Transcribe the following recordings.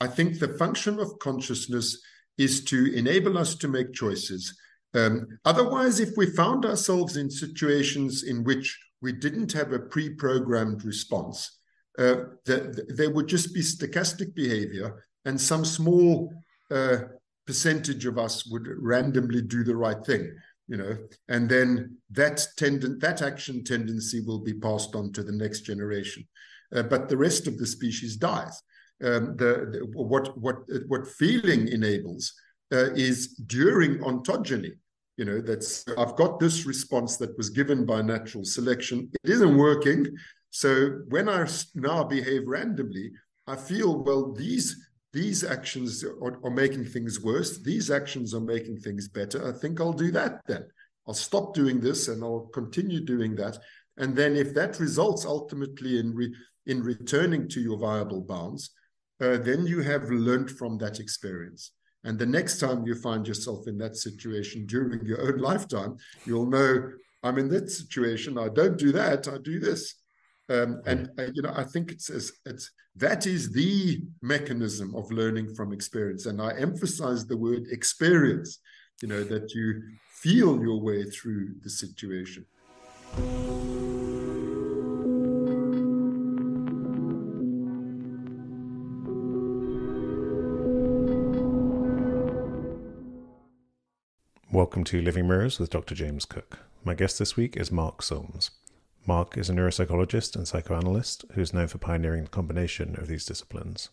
I think the function of consciousness is to enable us to make choices. Otherwise, if we found ourselves in situations in which we didn't have a pre-programmed response, there would just be stochastic behavior, and some small percentage of us would randomly do the right thing, and then that action tendency will be passed on to the next generation. But the rest of the species dies. What feeling enables is during ontogeny. That's I've got this response that was given by natural selection. It isn't working. So when I now behave randomly, I feel, well, these actions are making things worse. These actions are making things better. I think I'll do that then. I'll stop doing this and I'll continue doing that. And then if that results ultimately in returning to your viable bounds, then you have learned from that experience. And the next time you find yourself in that situation during your own lifetime, you'll know, I'm in that situation. I don't do that. I do this. I think that is the mechanism of learning from experience. And I emphasize the word experience, that you feel your way through the situation. Welcome to Living Mirrors with Dr. James Cook. My guest this week is Mark Solms. Mark is a neuropsychologist and psychoanalyst who is known for pioneering the combination of these disciplines.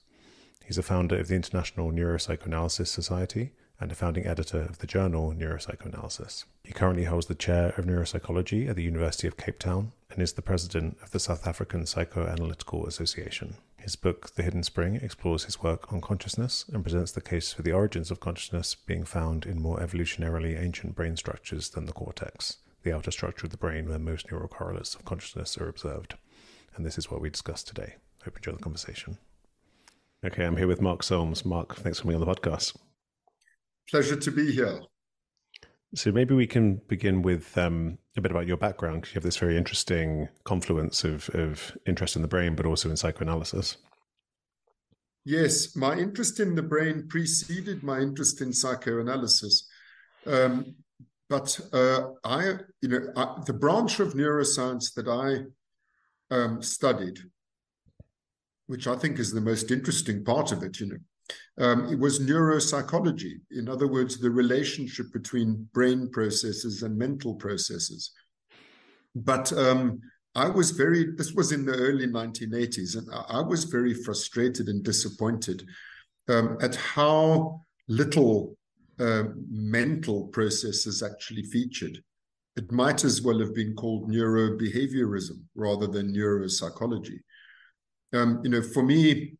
He's a founder of the International Neuropsychoanalysis Society and a founding editor of the journal Neuropsychoanalysis. He currently holds the Chair of Neuropsychology at the University of Cape Town and is the president of the South African Psychoanalytical Association. His book, The Hidden Spring, explores his work on consciousness and presents the case for the origins of consciousness being found in more evolutionarily ancient brain structures than the cortex, the outer structure of the brain where most neural correlates of consciousness are observed. And this is what we discussed today. Hope you enjoy the conversation. Okay, I'm here with Mark Solms. Mark, thanks for being on the podcast. Pleasure to be here. So maybe we can begin with a bit about your background, because you have this very interesting confluence of interest in the brain, but also in psychoanalysis. Yes, my interest in the brain preceded my interest in psychoanalysis. The branch of neuroscience that I studied, which I think is the most interesting part of it, it was neuropsychology. In other words, the relationship between brain processes and mental processes. But this was in the early 1980s, and I was very frustrated and disappointed at how little mental processes actually featured. It might as well have been called neurobehaviorism rather than neuropsychology. For me,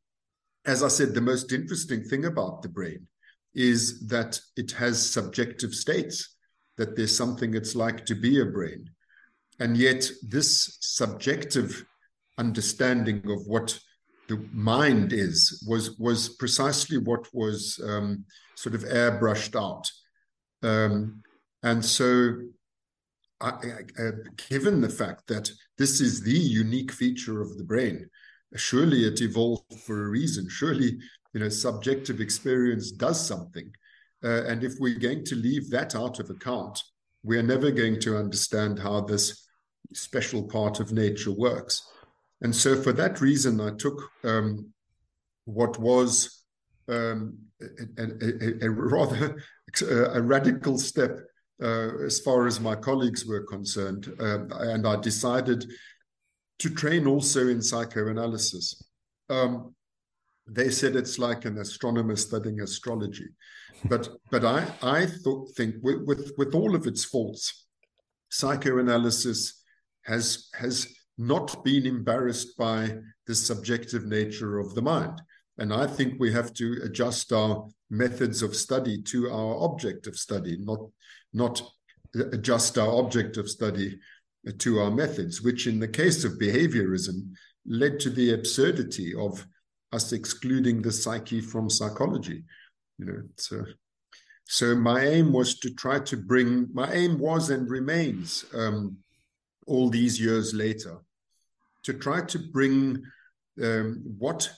as I said, the most interesting thing about the brain is that it has subjective states, that there's something it's like to be a brain. And yet this subjective understanding of what the mind is was precisely what was sort of airbrushed out. And so given the fact that this is the unique feature of the brain, surely it evolved for a reason. Surely, subjective experience does something. And if we're going to leave that out of account, we're never going to understand how this special part of nature works. And so for that reason, I took what was a rather a radical step as far as my colleagues were concerned. And I decided to train also in psychoanalysis. They said it's like an astronomer studying astrology, but I think with all of its faults, psychoanalysis has not been embarrassed by the subjective nature of the mind, and I think we have to adjust our methods of study to our object of study, not adjust our object of study to our methods, which in the case of behaviorism led to the absurdity of us excluding the psyche from psychology. So my aim was and remains all these years later to try to bring what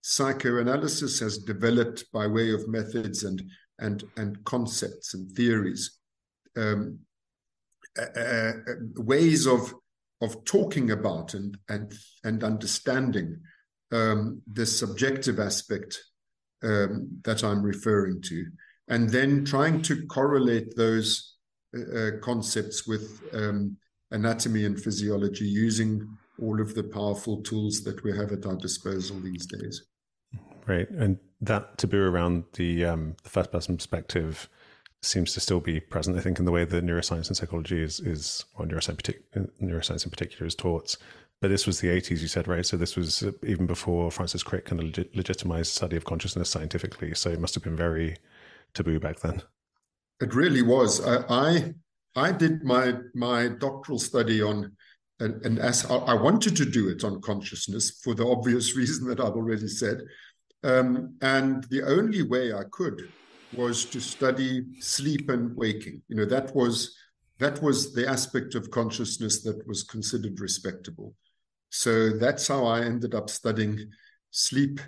psychoanalysis has developed by way of methods and concepts and theories, ways of talking about and understanding the subjective aspect that I'm referring to, and then trying to correlate those concepts with anatomy and physiology using all of the powerful tools that we have at our disposal these days. Right, and that taboo around the first-person perspective seems to still be present, I think, in the way that neuroscience and psychology or neuroscience in particular is taught. But this was the 80s, you said, right? So this was even before Francis Crick kind of legitimized study of consciousness scientifically. So it must have been very taboo back then. It really was. I did my doctoral study on, and as I wanted to do it on consciousness for the obvious reason that I've already said. And the only way I could was to study sleep and waking. That was the aspect of consciousness that was considered respectable. So that's how I ended up studying sleep,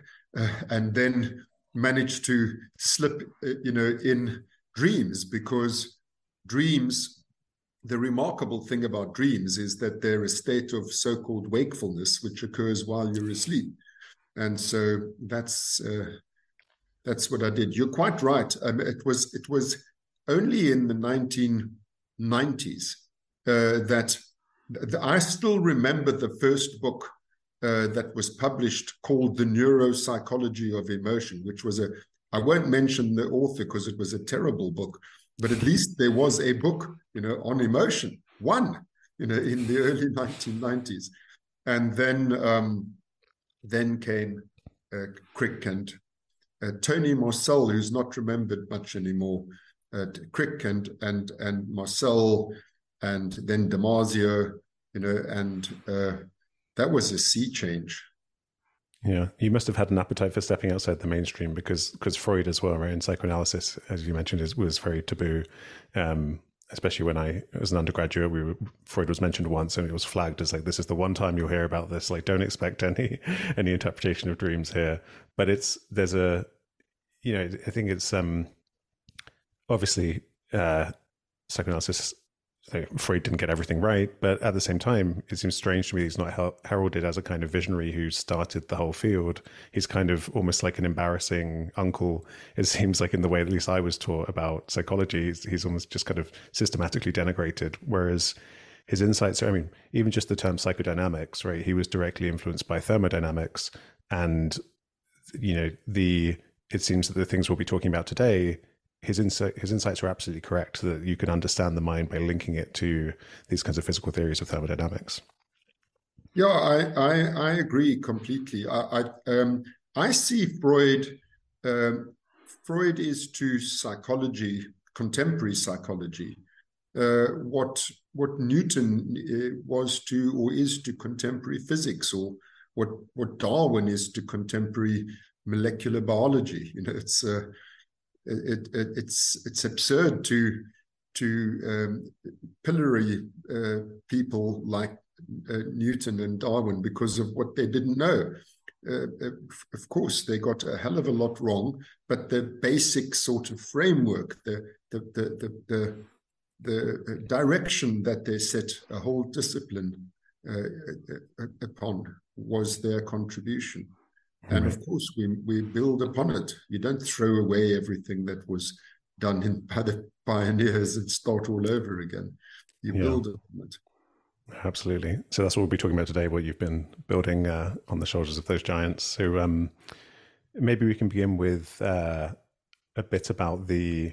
and then managed to slip, in dreams, because dreams, the remarkable thing about dreams is that they're a state of so-called wakefulness, which occurs while you're asleep. And so that's what I did. You're quite right. It was only in the 1990s that I still remember the first book that was published called The Neuropsychology of Emotion, which was I won't mention the author because it was a terrible book, but at least there was a book, on emotion, one, in the early 1990s. And then came Crick and Tony Marcel, who's not remembered much anymore, Crick and Marcel, and then Damasio, and that was a sea change. Yeah, you must have had an appetite for stepping outside the mainstream, because Freud as well, right? And psychoanalysis, as you mentioned, was very taboo. Especially when I was an undergraduate, Freud was mentioned once, and it was flagged as like, this is the one time you'll hear about this. Like, don't expect any interpretation of dreams here. But I think it's obviously psychoanalysis. Freud didn't get everything right, but at the same time, it seems strange to me he's not heralded as a kind of visionary who started the whole field. He's kind of almost like an embarrassing uncle. It seems like, in the way at least I was taught about psychology, he's almost just kind of systematically denigrated. Whereas his insights are, even just the term psychodynamics, right? He was directly influenced by thermodynamics, and it seems that the things we'll be talking about today, his insights are absolutely correct, that you can understand the mind by linking it to these kinds of physical theories of thermodynamics. Yeah, I agree completely. I see Freud. Freud is to psychology, contemporary psychology, what Newton was to or is to contemporary physics, or what Darwin is to contemporary molecular biology. It's absurd to pillory people like Newton and Darwin because of what they didn't know. Of course, they got a hell of a lot wrong, but the basic sort of framework, the direction that they set a whole discipline upon was their contribution. And of course, we build upon it. You don't throw away everything that was done by the pioneers and start all over again. You build upon it. Absolutely. So that's what we'll be talking about today, what you've been building on the shoulders of those giants. So maybe we can begin with a bit about the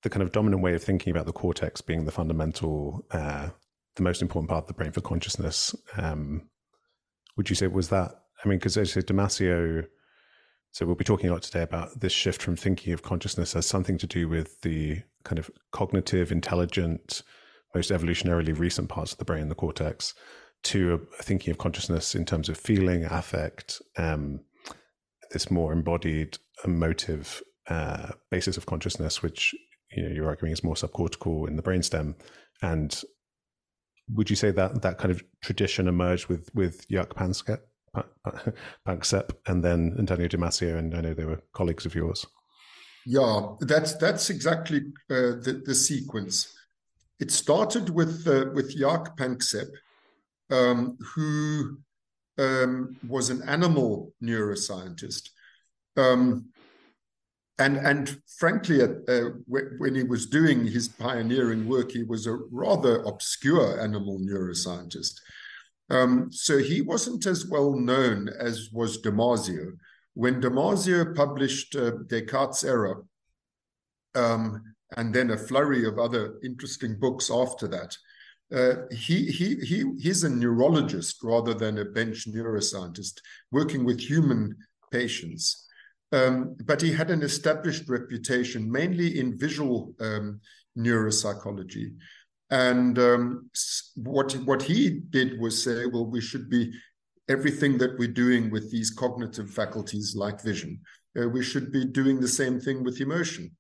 kind of dominant way of thinking about the cortex being the fundamental, the most important part of the brain for consciousness. Would you say was that? Because as you said, Damasio, so we'll be talking a lot today about this shift from thinking of consciousness as something to do with the kind of cognitive, intelligent, most evolutionarily recent parts of the brain, the cortex, to thinking of consciousness in terms of feeling, affect, this more embodied emotive basis of consciousness, which you're arguing is more subcortical in the brainstem. And would you say that kind of tradition emerged with Jaak Panksepp? Panksepp and then Antonio Damasio, and I know they were colleagues of yours. Yeah, that's exactly the sequence. It started with Jaak Panksepp, who was an animal neuroscientist. And frankly, when he was doing his pioneering work, he was a rather obscure animal neuroscientist. So he wasn't as well known as was Damasio. When Damasio published Descartes' Error, and then a flurry of other interesting books after that, he's a neurologist rather than a bench neuroscientist working with human patients. But he had an established reputation, mainly in visual neuropsychology. And what he did was say, well, we should be everything that we're doing with these cognitive faculties like vision, we should be doing the same thing with emotion.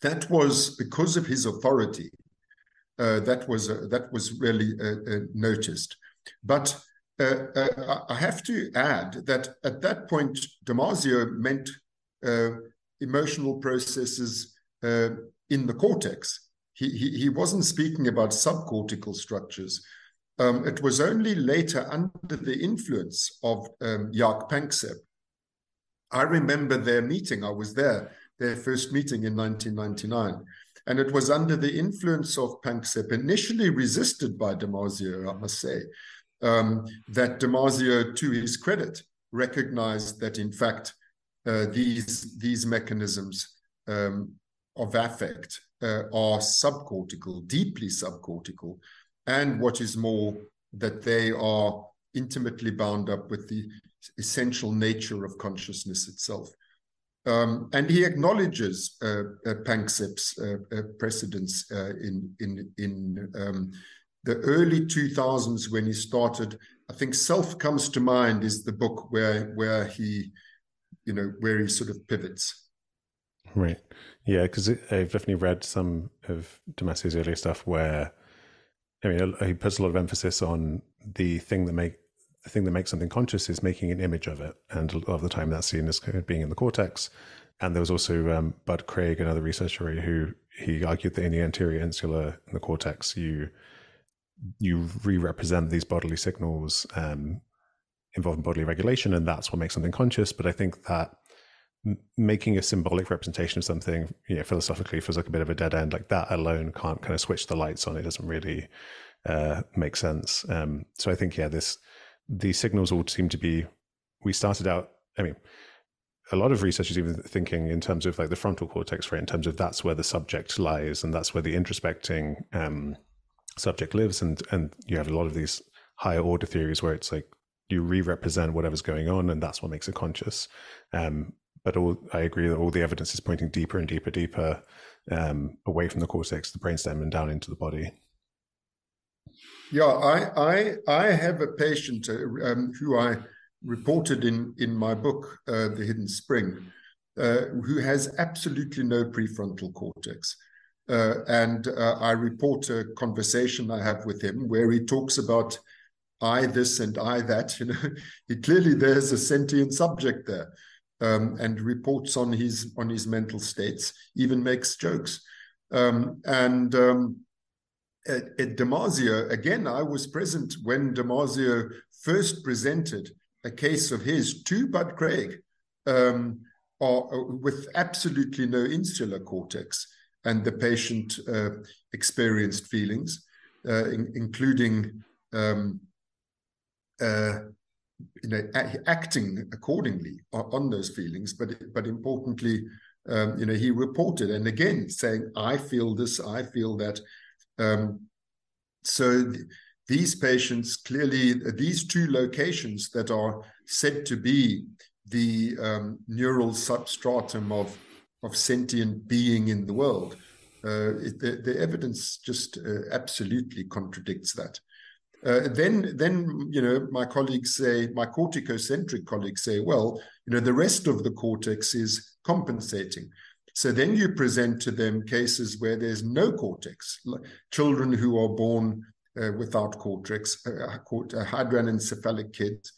That was because of his authority. That was really noticed. But I have to add that at that point, Damasio meant emotional processes in the cortex. He wasn't speaking about subcortical structures. It was only later, under the influence of Jaak Panksepp. I remember their meeting. I was there, their first meeting in 1999. And it was under the influence of Panksepp, initially resisted by Damasio, I must say, that Damasio, to his credit, recognized that, in fact, these mechanisms of affect are subcortical, deeply subcortical, and what is more, that they are intimately bound up with the essential nature of consciousness itself. And he acknowledges Panksepp's precedence in the early 2000s when he started. I think Self Comes to Mind is the book where he sort of pivots. Right. Yeah, because I've definitely read some of Damasio's earlier stuff where, I mean, he puts a lot of emphasis on the thing that makes something conscious is making an image of it, and a lot of the time that's seen as being in the cortex. And there was also Bud Craig, another researcher, who he argued that in the anterior insula in the cortex, you re-represent these bodily signals involving bodily regulation, and that's what makes something conscious. But I think that making a symbolic representation of something, philosophically feels like a bit of a dead end. Like that alone can't kind of switch the lights on. It doesn't really make sense. So I think, these signals all seem to be, we started out, I mean, a lot of researchers even thinking in terms of like the frontal cortex, right? In terms of that's where the subject lies and that's where the introspecting subject lives. And you have a lot of these higher order theories where it's like you re-represent whatever's going on and that's what makes it conscious. But I agree that all the evidence is pointing deeper and deeper away from the cortex, the brainstem, and down into the body. Yeah, I have a patient who I reported in my book, The Hidden Spring, who has absolutely no prefrontal cortex. And I report a conversation I have with him where he talks about I this and I that. Clearly there's a sentient subject there, and reports on his mental states, even makes jokes. At Damasio, again, I was present when Damasio first presented a case of his to Bud Craig with absolutely no insular cortex, and the patient experienced feelings, including acting accordingly on those feelings, but importantly, he reported, and again saying, I feel this, I feel that. So these patients, clearly, these two locations that are said to be the neural substratum of sentient being in the world, the evidence just absolutely contradicts that. Then my colleagues say, my corticocentric colleagues say, well, the rest of the cortex is compensating. So then you present to them cases where there's no cortex, like children who are born without cortex, hydranencephalic kids,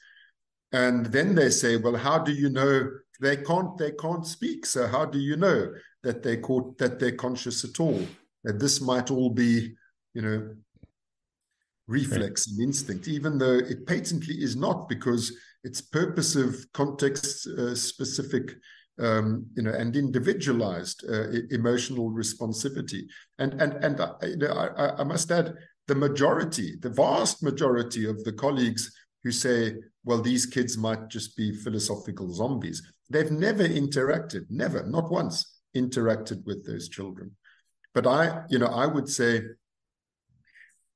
And then they say, well, how do you know they can't speak? So how do you know that they're conscious at all? That this might all be, reflex and instinct, even though it patently is not, because it's purposive, context specific, and individualized emotional responsivity. And I must add, the vast majority of the colleagues who say, well, these kids might just be philosophical zombies, they've never interacted, not once interacted with those children. But I would say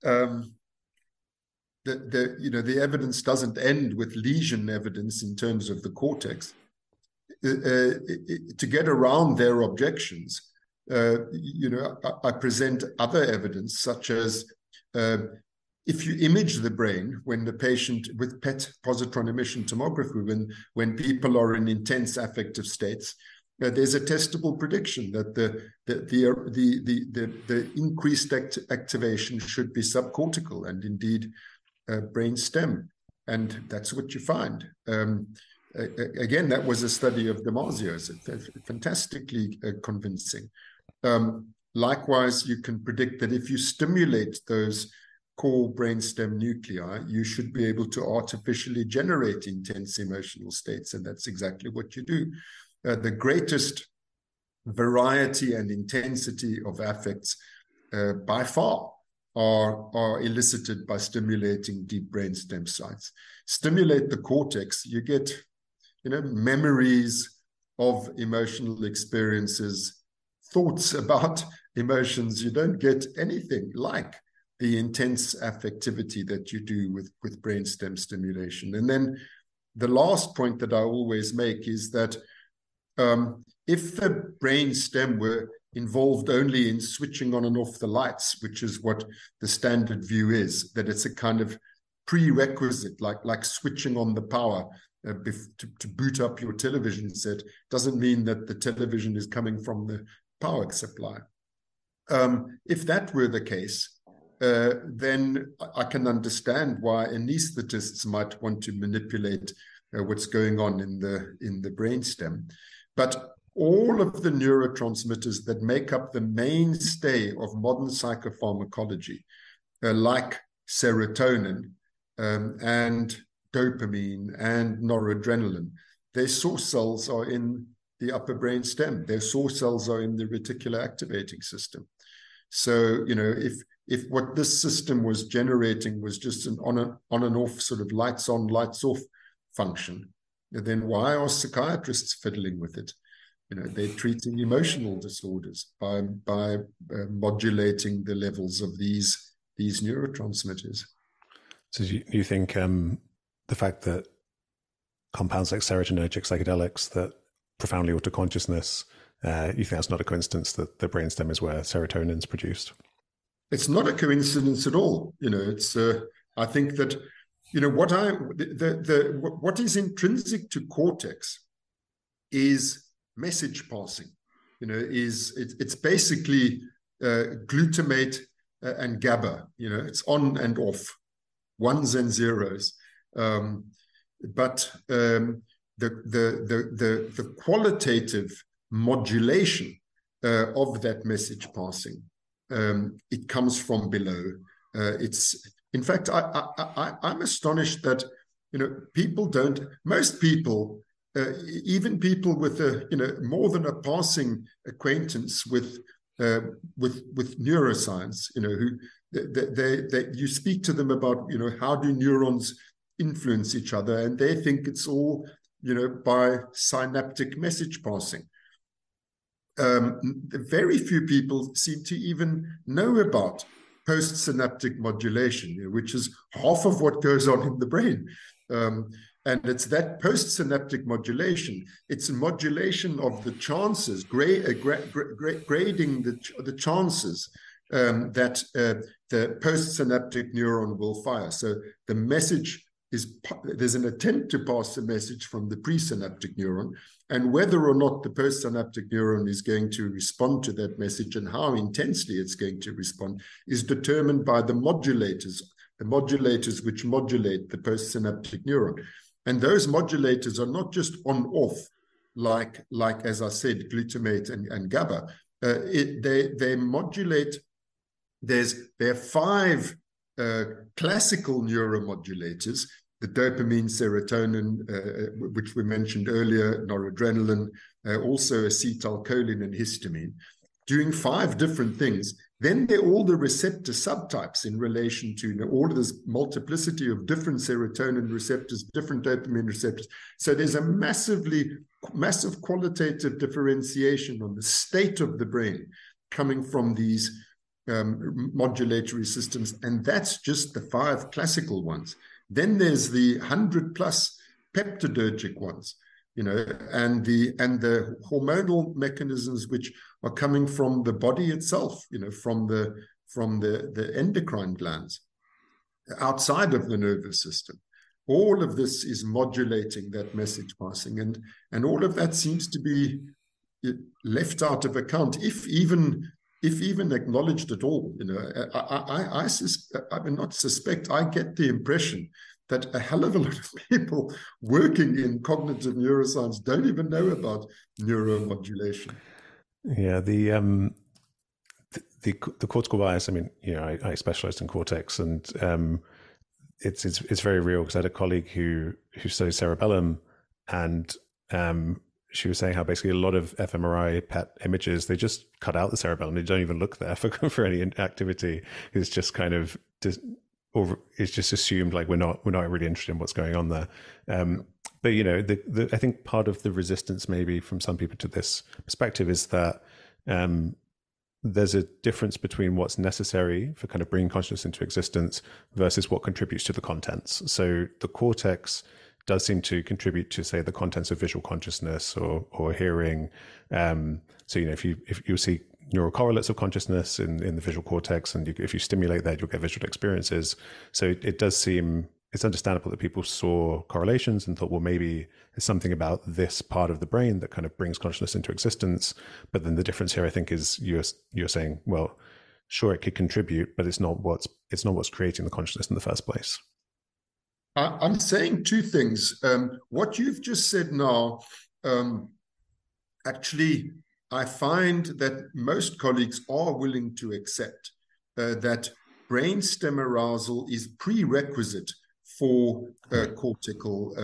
the evidence doesn't end with lesion evidence in terms of the cortex. To get around their objections, I present other evidence, such as if you image the brain when the patient with PET, positron emission tomography, when people are in intense affective states, there's a testable prediction that the increased activation should be subcortical and indeed brain stem, and that's what you find. Again, that was a study of Damasio's, fantastically convincing. Likewise, you can predict that if you stimulate those core brainstem nuclei, you should be able to artificially generate intense emotional states, and that's exactly what you do. The greatest variety and intensity of affects by far are elicited by stimulating deep brainstem sites. Stimulate the cortex, you get memories of emotional experiences, thoughts about emotions. You don't get anything like the intense affectivity that you do with brainstem stimulation. And then the last point that I always make is that if the brainstem were involved only in switching on and off the lights, which is what the standard view is, that it's a kind of prerequisite, like switching on the power to boot up your television set, doesn't mean that the television is coming from the power supply. If that were the case, then I can understand why anesthetists might want to manipulate what's going on in the brainstem. But all of the neurotransmitters that make up the mainstay of modern psychopharmacology, like serotonin and dopamine and noradrenaline, their source cells are in the upper brain stem. Their source cells are in the reticular activating system. So, if what this system was generating was just an on and off sort of lights on, lights off function, then why are psychiatrists fiddling with it? They're treating emotional disorders by modulating the levels of these neurotransmitters. So you think the fact that compounds like serotonergic psychedelics that profoundly alter consciousness, you think that's not a coincidence that the brainstem is where serotonin is produced? It's not a coincidence at all. It's I think that what is intrinsic to cortex is message passing. It's basically glutamate and GABA. It's on and off, ones and zeros. But the qualitative modulation of that message passing, it comes from below. In fact, I'm astonished that most people, even people with more than a passing acquaintance with neuroscience, who you speak to them about how do neurons influence each other, and they think it's all by synaptic message passing. Very few people seem to even know about postsynaptic modulation, which is half of what goes on in the brain. And it's that postsynaptic modulation. It's a modulation of the chances, grading the chances that the postsynaptic neuron will fire. So the message there's an attempt to pass a message from the presynaptic neuron, and whether or not the postsynaptic neuron is going to respond to that message and how intensely it's going to respond is determined by the modulators which modulate the postsynaptic neuron. And those modulators are not just on-off, like as I said, glutamate and GABA. They modulate. There are 5 classical neuromodulators: the dopamine, serotonin, which we mentioned earlier, noradrenaline, also acetylcholine and histamine, doing 5 different things. Then there are all the receptor subtypes in relation to all of this multiplicity of different serotonin receptors, different dopamine receptors. So there's a massive qualitative differentiation on the state of the brain coming from these modulatory systems. And that's just the 5 classical ones. Then there's the 100+ peptidergic ones, and the hormonal mechanisms which are coming from the body itself, from the endocrine glands outside of the nervous system. All of this is modulating that message passing, and all of that seems to be left out of account, if even acknowledged at all. I get the impression that a hell of a lot of people working in cognitive neuroscience don't even know about neuromodulation. Yeah, the cortical bias. I mean, I specialized in cortex, and it's very real, because I had a colleague who studies cerebellum, and she was saying how basically a lot of fMRI PET images, they just cut out the cerebellum. They don't even look there for any activity. It's just kind of or it's just assumed like we're not really interested in what's going on there. But I think part of the resistance maybe from some people to this perspective is that there's a difference between what's necessary for kind of bringing consciousness into existence versus what contributes to the contents. So the cortex does seem to contribute to, say, the contents of visual consciousness or hearing. So if you see neural correlates of consciousness in the visual cortex, and if you stimulate that, you'll get visual experiences. So it does seem, it's understandable that people saw correlations and thought, well, maybe there's something about this part of the brain that kind of brings consciousness into existence. But then the difference here, I think, is you're saying, well, sure, it could contribute, but it's not what's creating the consciousness in the first place. I'm saying 2 things. What you've just said now, actually, I find that most colleagues are willing to accept that brainstem arousal is prerequisite for cortical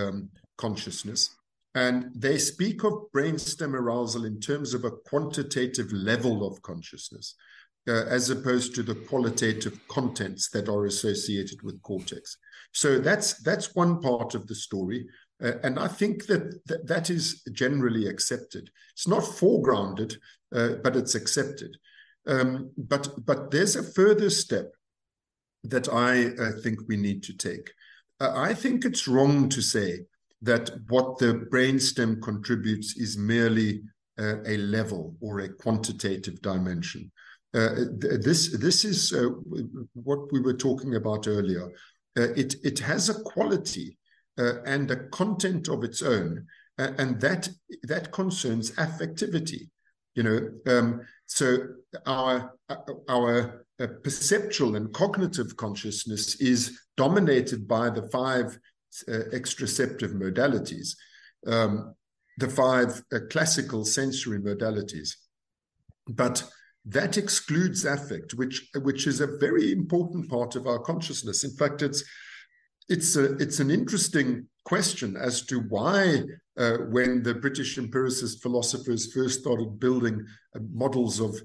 consciousness. And they speak of brainstem arousal in terms of a quantitative level of consciousness, as opposed to the qualitative contents that are associated with cortex. So that's one part of the story. And I think that is generally accepted. It's not foregrounded, but it's accepted. But there's a further step that I think we need to take. I think it's wrong to say that what the brainstem contributes is merely a level or a quantitative dimension. This is what we were talking about earlier. It has a quality and a content of its own, and that concerns affectivity. So our perceptual and cognitive consciousness is dominated by the 5 extraceptive modalities, the 5 classical sensory modalities, but that excludes affect, which is a very important part of our consciousness. In fact, it's an interesting question as to why, when the British empiricist philosophers first started building models of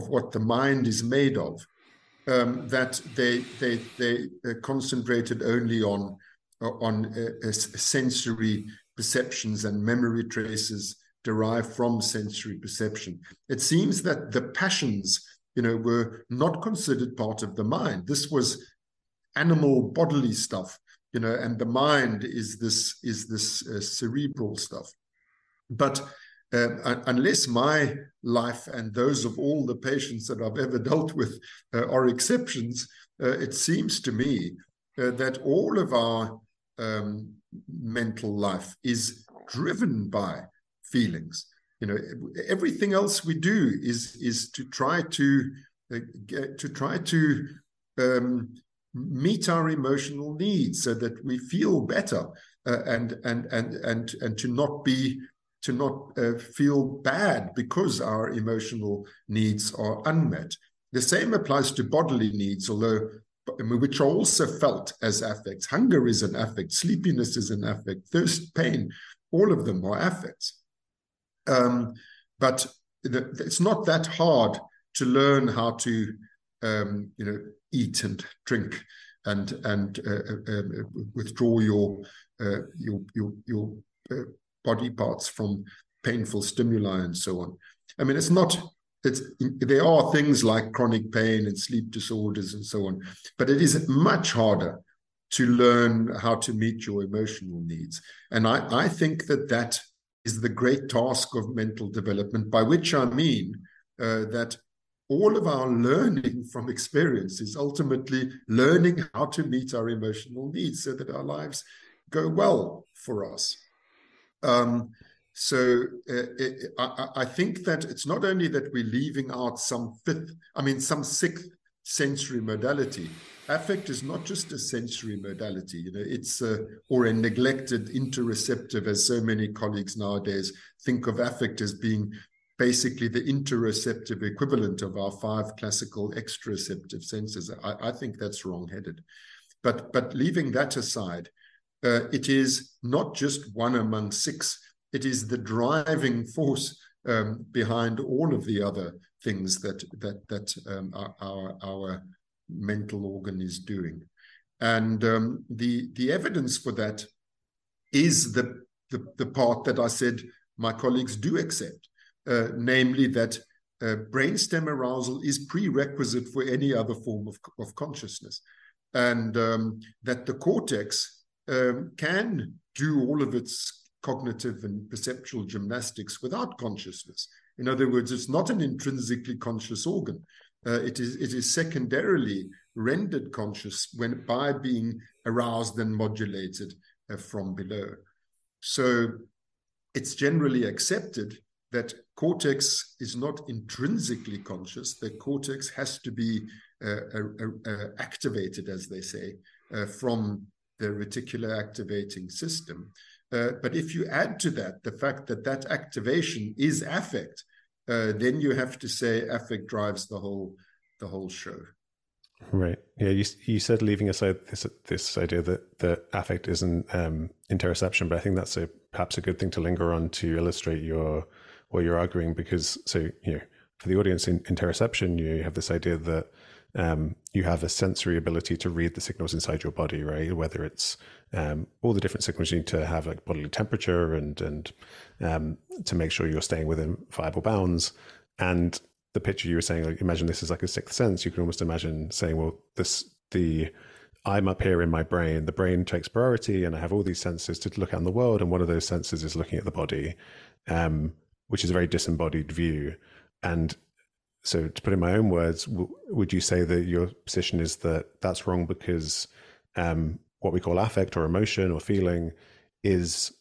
what the mind is made of, that they concentrated only on sensory perceptions and memory traces derived from sensory perception. It seems that the passions, were not considered part of the mind. This was animal bodily stuff, and the mind is this cerebral stuff. But unless my life and those of all the patients that I've ever dealt with are exceptions, it seems to me that all of our mental life is driven by feelings. Everything else we do is to try to meet our emotional needs so that we feel better. and to not feel bad because our emotional needs are unmet. The same applies to bodily needs, which are also felt as affects. Hunger is an affect, sleepiness is an affect, thirst, pain, all of them are affects. But it's not that hard to learn how to eat and drink and withdraw your body parts from painful stimuli and so on. I mean, there are things like chronic pain and sleep disorders and so on, but it is much harder to learn how to meet your emotional needs. And I think that is the great task of mental development, by which I mean that all of our learning from experience is ultimately learning how to meet our emotional needs so that our lives go well for us. I think that it's not only that we're leaving out some sixth sensory modality. Affect is not just a sensory modality, it's or a neglected interoceptive, as so many colleagues nowadays think of affect as being basically the interoceptive equivalent of our 5 classical exteroceptive senses. I think that's wrong-headed. But leaving that aside, it is not just one among 6. It is the driving force behind all of the other things that our mental organ is doing. And the evidence for that is the part that I said my colleagues do accept, namely that brainstem arousal is prerequisite for any other form of consciousness, and that the cortex can do all of its cognitive and perceptual gymnastics without consciousness. In other words, it's not an intrinsically conscious organ. It is secondarily rendered conscious by being aroused and modulated from below. So it's generally accepted that cortex is not intrinsically conscious. The cortex has to be activated, as they say, from the reticular activating system. But if you add to that the fact that activation is affect, then you have to say affect drives the whole show. Right. Yeah. You said, leaving aside this idea that affect isn't interoception, but I think that's perhaps a good thing to linger on to illustrate what you're arguing, because for the audience, in interoception, you have this idea that you have a sensory ability to read the signals inside your body, right? Whether it's all the different signals you need to have, like bodily temperature and to make sure you're staying within viable bounds. And the picture you were saying, like, imagine this is like a sixth sense. You can almost imagine saying, well, I'm up here in my brain, the brain takes priority, and I have all these senses to look out in the world. And one of those senses is looking at the body, which is a very disembodied view. And so, to put in my own words, would you say that your position is that that's wrong because what we call affect or emotion or feeling is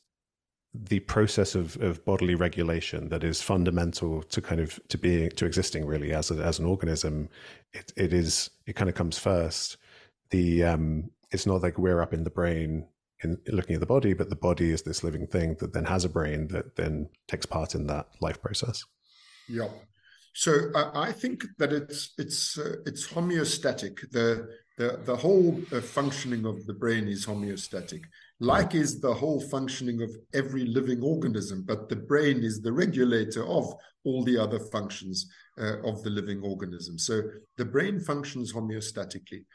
the process of bodily regulation that is fundamental to to existing really as an organism? It kind of comes first. It's not like we're up in the brain looking at the body, but the body is this living thing that then has a brain that then takes part in that life process. Yeah. So I think that it's homeostatic. The whole functioning of the brain is homeostatic, like is the whole functioning of every living organism. But the brain is the regulator of all the other functions of the living organism. So the brain functions homeostatically.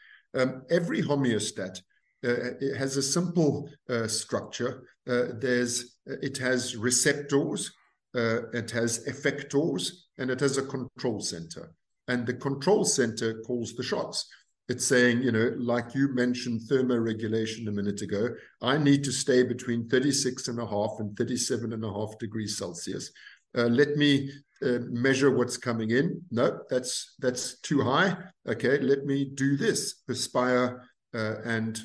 Every homeostat it has a simple structure. It has receptors, it has effectors, and it has a control center. And the control center calls the shots. It's saying, like you mentioned thermoregulation a minute ago, I need to stay between 36.5 and 37.5 degrees Celsius. Let me measure what's coming in. No, that's too high. Okay, let me do this, perspire and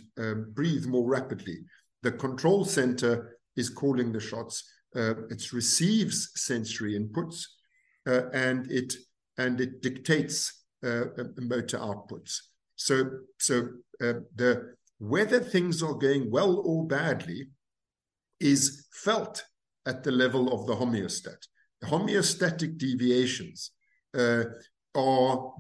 breathe more rapidly. The control center is calling the shots. It receives sensory inputs and it dictates motor outputs. So whether things are going well or badly is felt at the level of the homeostat. The homeostatic deviations are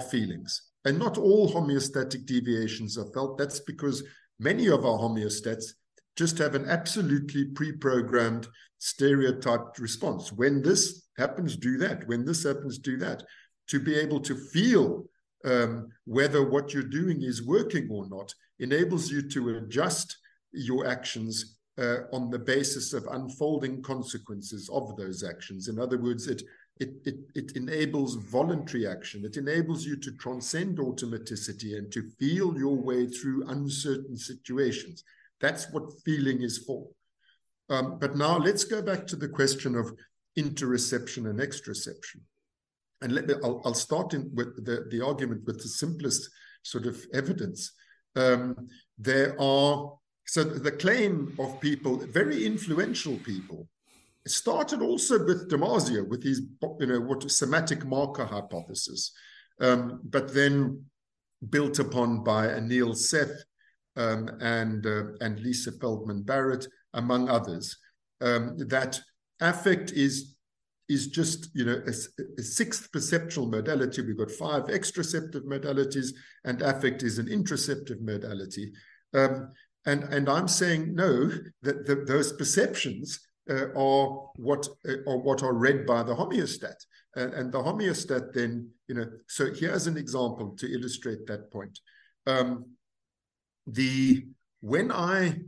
feelings. And not all homeostatic deviations are felt. That's because many of our homeostats just have an absolutely pre-programmed, stereotyped response. When this happens, do that. When this happens, do that. To be able to feel whether what you're doing is working or not enables you to adjust your actions on the basis of unfolding consequences of those actions. In other words, it enables voluntary action. It enables you to transcend automaticity and to feel your way through uncertain situations. That's what feeling is for. But now let's go back to the question of interoception and exteroception. And I'll start with the argument with the simplest sort of evidence. So the claim of people, very influential people, started also with Damasio, with his, somatic marker hypothesis, but then built upon by Anil Seth and Lisa Feldman Barrett, among others, that affect is just a sixth perceptual modality. We've got 5 extraceptive modalities, and affect is an interoceptive modality. And I'm saying no, that those perceptions are what are read by the homeostat, and the homeostat then, so here's an example to illustrate that point. When I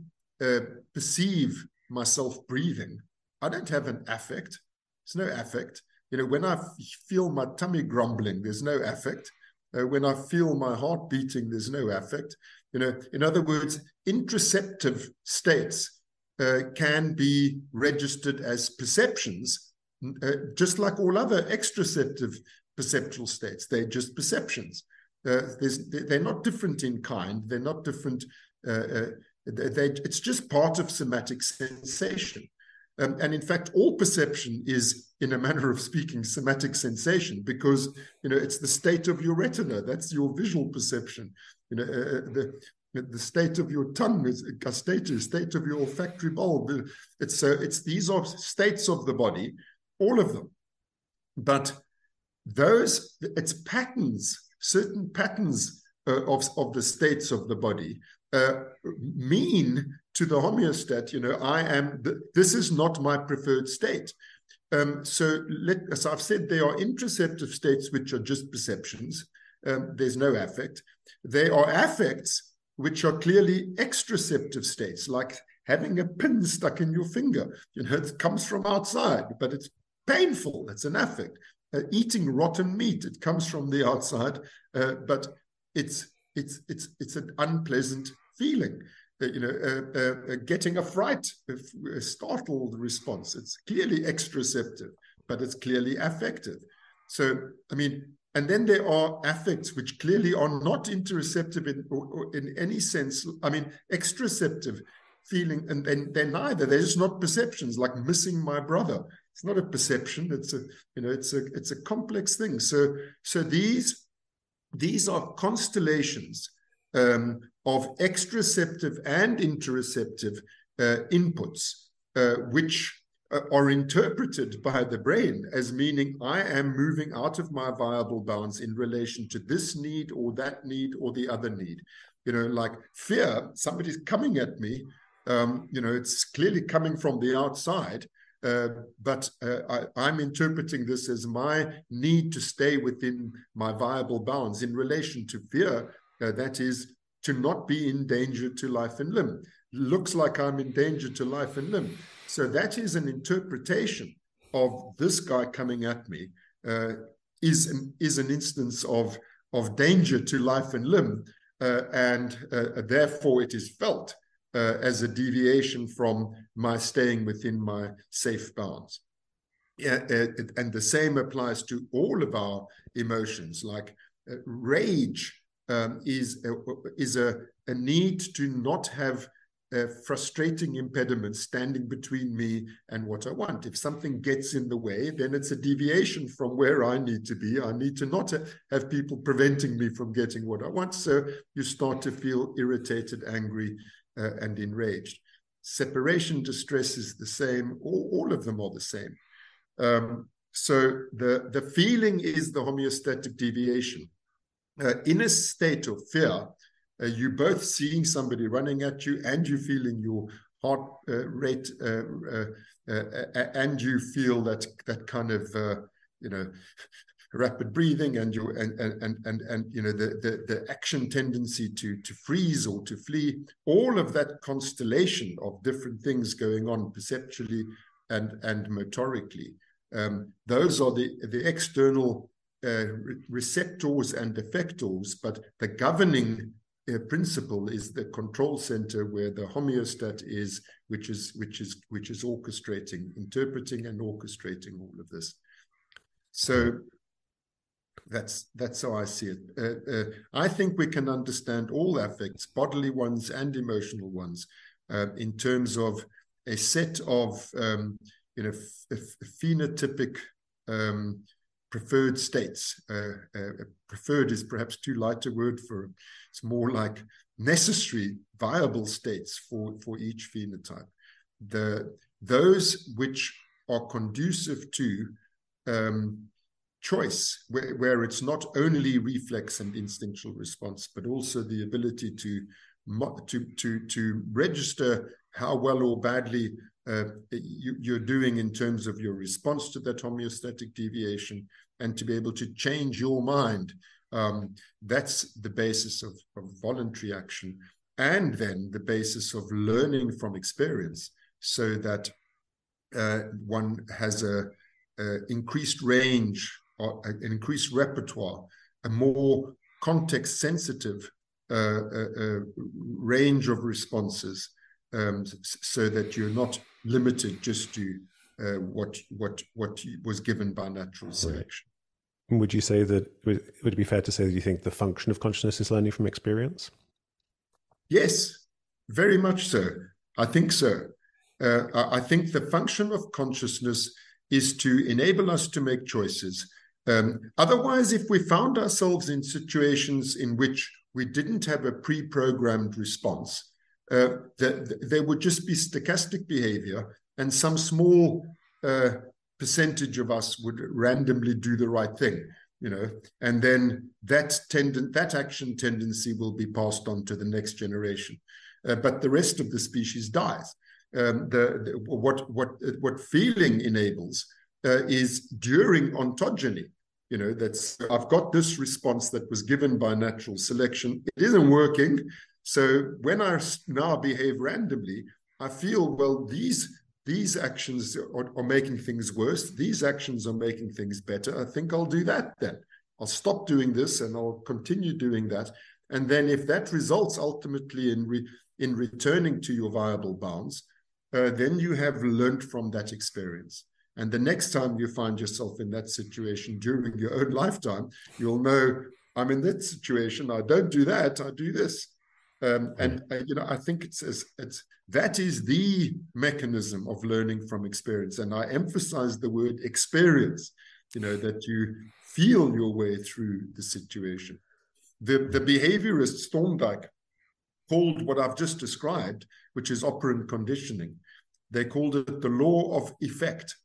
perceive myself breathing, I don't have an affect. There's no affect. When I feel my tummy grumbling, there's no affect. When I feel my heart beating, there's no affect. In other words, interoceptive states can be registered as perceptions, just like all other extraceptive perceptual states. They're just perceptions. They're not different in kind. They're not different. It's just part of somatic sensation. And in fact, all perception is, in a manner of speaking, somatic sensation, because it's the state of your retina. That's your visual perception. The state of your tongue is gustative, state of your olfactory bulb. These are states of the body, all of them. But it's patterns, certain patterns of the states of the body mean to the homeostat, this is not my preferred state. So I've said there are interoceptive states which are just perceptions. There's no affect. There are affects which are clearly extraceptive states, like having a pin stuck in your finger. It comes from outside, but it's painful. It's an affect. Eating rotten meat, it comes from the outside, but it's an unpleasant feeling. Getting a fright, a startled response. It's clearly extraceptive, but it's clearly affective. So, and then there are affects which clearly are not interoceptive in any sense. Extraceptive feeling, and they're neither. They're just not perceptions, like missing my brother. It's not a perception. It's a complex thing. So these are constellations of extraceptive and interoceptive inputs, which are interpreted by the brain as meaning I am moving out of my viable bounds in relation to this need or that need or the other need. Like fear, somebody's coming at me, it's clearly coming from the outside, but I'm interpreting this as my need to stay within my viable bounds in relation to fear. That is, to not be in danger to life and limb. Looks like I'm in danger to life and limb. So that is an interpretation of this guy coming at me, is an instance of danger to life and limb, and therefore it is felt as a deviation from my staying within my safe bounds. And the same applies to all of our emotions, like rage. Is a need to not have frustrating impediments standing between me and what I want. If something gets in the way, then it's a deviation from where I need to be. I need to not have people preventing me from getting what I want. So you start to feel irritated, angry, and enraged. separation distress is the same. All of them are the same. So the feeling is the homeostatic deviation. In a state of fear, you're both seeing somebody running at you, and you're feeling your heart rate, and you feel that kind of rapid breathing, and the action tendency to freeze or to flee. All of that constellation of different things going on perceptually and motorically. Those are the external receptors and effectors, but the governing principle is the control center, where the homeostat is, which is orchestrating, interpreting and orchestrating all of this. So that's how I see it. I think we can understand all affects, bodily ones and emotional ones, in terms of a set of phenotypic preferred states. Preferred is perhaps too light a word for it. It's more like necessary, viable states for each phenotype. Those which are conducive to choice, where it's not only reflex and instinctual response, but also the ability to register how well or badly you're doing in terms of your response to that homeostatic deviation, and to be able to change your mind. That's the basis of voluntary action, and then the basis of learning from experience, so that one has an increased range, or an increased repertoire, a more context-sensitive range of responses, so that you're not limited just to what was given by natural selection. Right. Would you say that, would it be fair to say that you think the function of consciousness is learning from experience? Yes, very much so. I think so. I think the function of consciousness is to enable us to make choices. Otherwise, if we found ourselves in situations in which we didn't have a pre-programmed response, there would just be stochastic behavior, and some small percentage of us would randomly do the right thing, and then that action tendency will be passed on to the next generation, but the rest of the species dies. What feeling enables is during ontogeny. That's, I've got this response that was given by natural selection. It isn't working. So when I now behave randomly, I feel, well, these actions are making things worse. These actions are making things better. I think I'll do that then. I'll stop doing this and I'll continue doing that. And then if that results ultimately in returning to your viable bounds, then you have learned from that experience. And the next time you find yourself in that situation during your own lifetime, you'll know, I'm in that situation. I don't do that. I do this. I think that is the mechanism of learning from experience. And I emphasize the word experience, that you feel your way through the situation. The behaviorist Thorndike called what I've just described, which is operant conditioning, they called it the law of effect.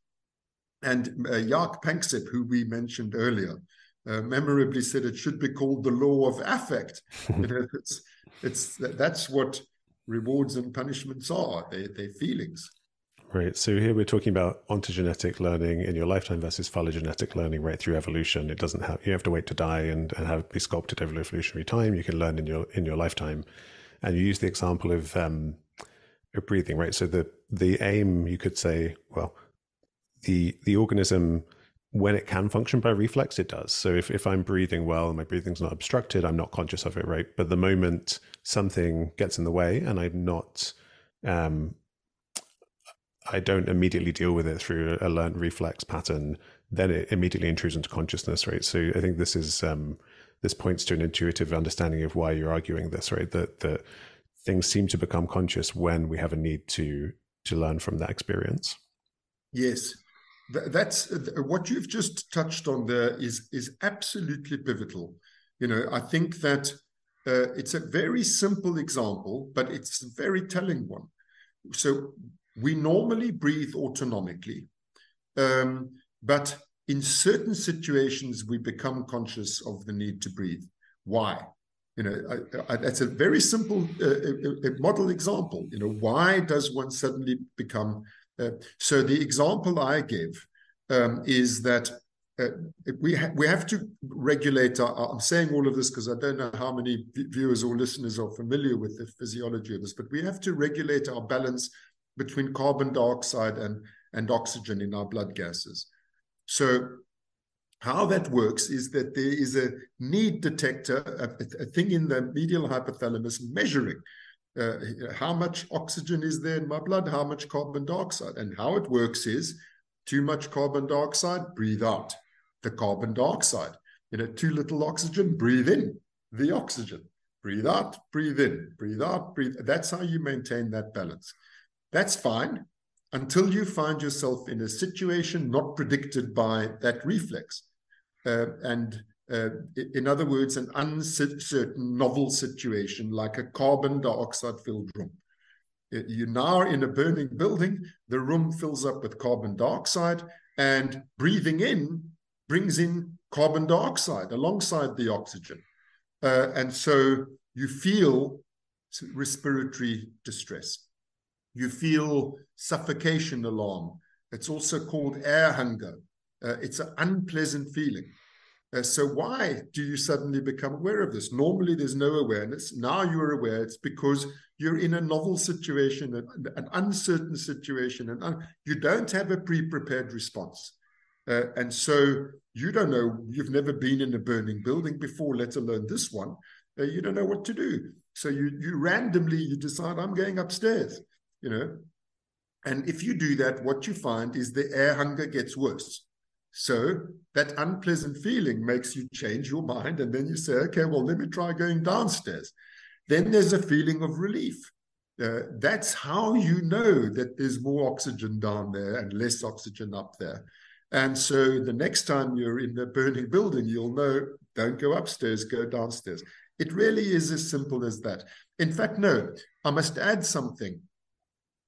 And Jaak Panksepp, who we mentioned earlier, memorably said it should be called the law of affect. That's what rewards and punishments are. They're feelings. Right. So here we're talking about ontogenetic learning in your lifetime versus phylogenetic learning right through evolution. It doesn't have, you have to wait to die and have be sculpted over evolutionary time. You can learn in your lifetime. And you use the example of breathing, right? So the aim, you could say, well, the organism, when it can function by reflex, it does. So if I'm breathing well and my breathing's not obstructed, I'm not conscious of it, right? But the moment something gets in the way and I'm not, I don't immediately deal with it through a learned reflex pattern, then it immediately intrudes into consciousness, right? So I think this is this points to an intuitive understanding of why you're arguing this, right? That things seem to become conscious when we have a need to learn from that experience. Yes. That's what you've just touched on there is absolutely pivotal. I think that it's a very simple example, but it's a very telling one. so we normally breathe autonomically, but in certain situations we become conscious of the need to breathe. Why? That's a very simple model example. Why does one suddenly become? So the example I give is that we have to regulate I'm saying all of this because I don't know how many viewers or listeners are familiar with the physiology of this, but we have to regulate our balance between carbon dioxide and oxygen in our blood gases. So how that works is that there is a need detector, a thing in the medial hypothalamus measuring how much oxygen is there in my blood, how much carbon dioxide. And how it works is too much carbon dioxide, breathe out the carbon dioxide. Too little oxygen, breathe in the oxygen. Breathe out, breathe in, breathe out, breathe. That's how you maintain that balance. That's fine until you find yourself in a situation not predicted by that reflex. In other words, an uncertain, novel situation like a carbon dioxide-filled room. You're now in a burning building, the room fills up with carbon dioxide, and breathing in brings in carbon dioxide alongside the oxygen. And so you feel respiratory distress. You feel suffocation alarm. It's also called air hunger. It's an unpleasant feeling. So why do you suddenly become aware of this? Normally, there's no awareness. Now you're aware. It's because you're in a novel situation, an uncertain situation, and you don't have a pre-prepared response. And so you don't know, you've never been in a burning building before, let alone this one. You don't know what to do. So you randomly decide, I'm going upstairs, And if you do that, what you find is the air hunger gets worse. So that unpleasant feeling makes you change your mind, and then you say, okay, well, let me try going downstairs. Then there's a feeling of relief. That's how you know that there's more oxygen down there and less oxygen up there. And so the next time you're in a burning building, you'll know, don't go upstairs, go downstairs. It really is as simple as that. In fact, no, I must add something.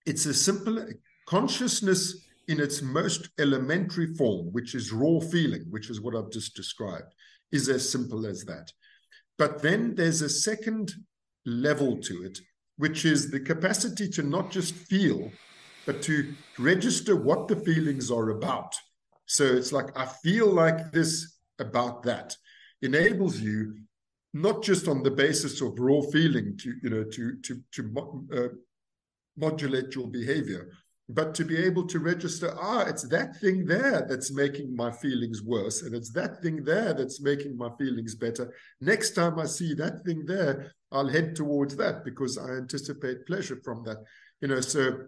It's a simple consciousness in its most elementary form, which is raw feeling, which is what I've just described, is as simple as that. But then there's a second level to it, which is the capacity to not just feel, but to register what the feelings are about. So it's like, I feel like this about that. Enables you, not just on the basis of raw feeling to modulate your behavior, but to be able to register, it's that thing there that's making my feelings worse, and it's that thing there that's making my feelings better. Next time I see that thing there, I'll head towards that because I anticipate pleasure from that. So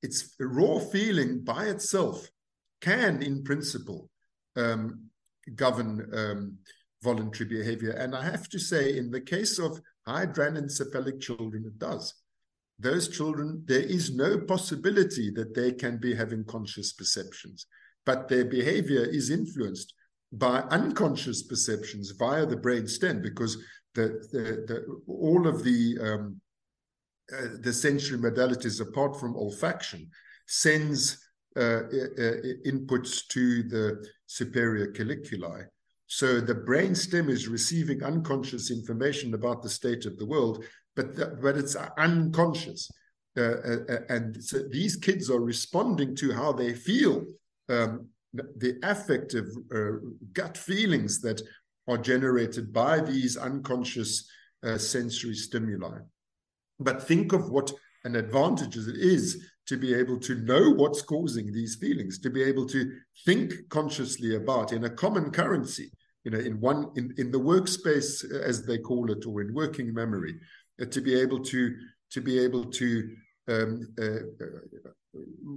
it's raw feeling by itself can, in principle, govern voluntary behavior. And I have to say, in the case of hydranencephalic children, it does. Those children, there is no possibility that they can be having conscious perceptions, but their behavior is influenced by unconscious perceptions via the brain stem, because all of the sensory modalities, apart from olfaction, sends inputs to the superior colliculi. So the brain stem is receiving unconscious information about the state of the world, but it's unconscious. And so these kids are responding to how they feel, the affective gut feelings that are generated by these unconscious sensory stimuli. But think of what an advantage it is to be able to know what's causing these feelings, to be able to think consciously about in a common currency, in the workspace, as they call it, or in working memory, to be able to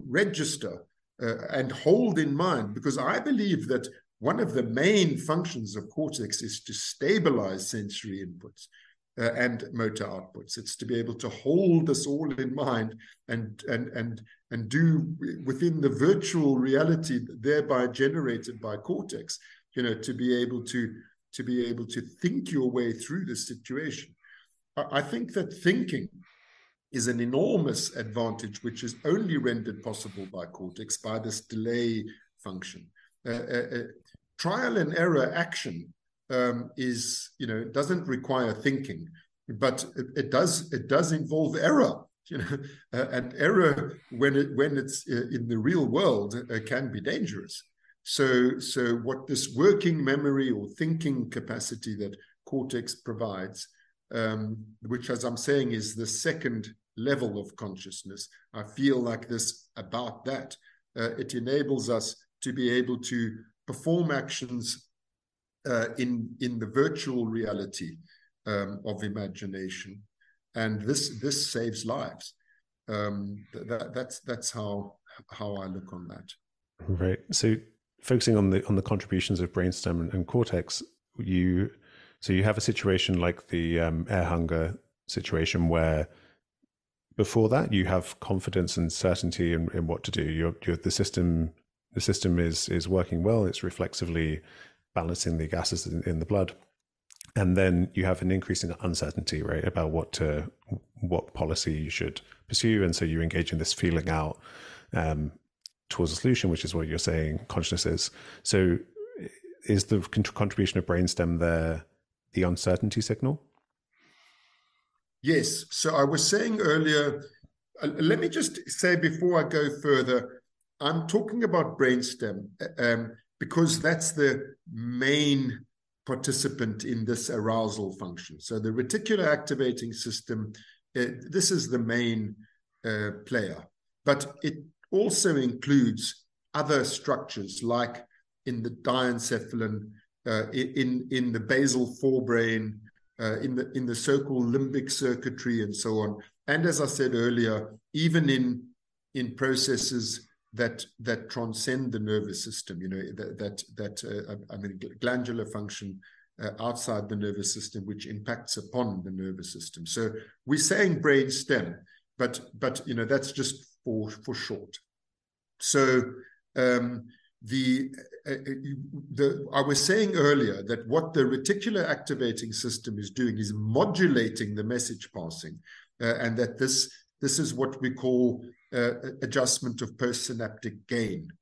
register and hold in mind, because I believe that one of the main functions of cortex is to stabilize sensory inputs and motor outputs. It's to be able to hold this all in mind and do within the virtual reality thereby generated by cortex, to be able to think your way through the situation. I think that thinking is an enormous advantage, which is only rendered possible by cortex, by this delay function. Trial and error action is, doesn't require thinking, but it does involve error. And error when it's in the real world can be dangerous. So what this working memory or thinking capacity that cortex provides, which, as I'm saying, is the second level of consciousness, I feel like this about that. It enables us to be able to perform actions in the virtual reality of imagination, and this saves lives. That's how I look on that. Right. So focusing on the contributions of brainstem and cortex, you have a situation like the air hunger situation where before that you have confidence and certainty in what to do. The system is working well. It's reflexively balancing the gases in the blood. And then you have an increase in uncertainty, right, about what policy you should pursue. And so you engage in this feeling out towards a solution, which is what you're saying consciousness is. So is the contribution of brainstem there the uncertainty signal? Yes. So I was saying earlier, let me just say before I go further, I'm talking about brainstem because that's the main participant in this arousal function. So the reticular activating system, this is the main player, but it also includes other structures like in the diencephalon, in the basal forebrain, in the so-called limbic circuitry, and so on. And as I said earlier, even in processes that transcend the nervous system, glandular function outside the nervous system, which impacts upon the nervous system. So we're saying brain stem, but that's just for short. So I was saying earlier that what the reticular activating system is doing is modulating the message passing, and that this is what we call adjustment of postsynaptic gain.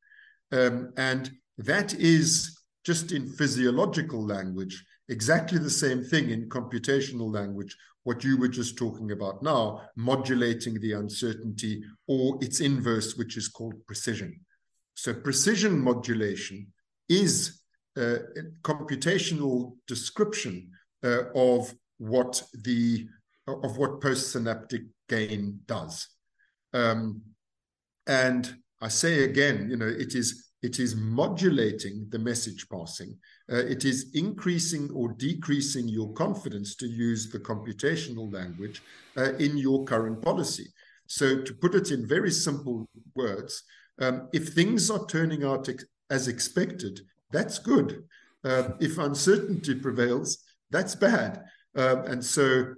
And that is, just in physiological language, exactly the same thing in computational language, what you were just talking about now, modulating the uncertainty, or its inverse, which is called precision. So precision modulation is a computational description of what postsynaptic gain does. And I say again, it is modulating the message passing. It is increasing or decreasing your confidence, to use the computational language, in your current policy. So to put it in very simple words, if things are turning out as expected, that's good. If uncertainty prevails, that's bad. And so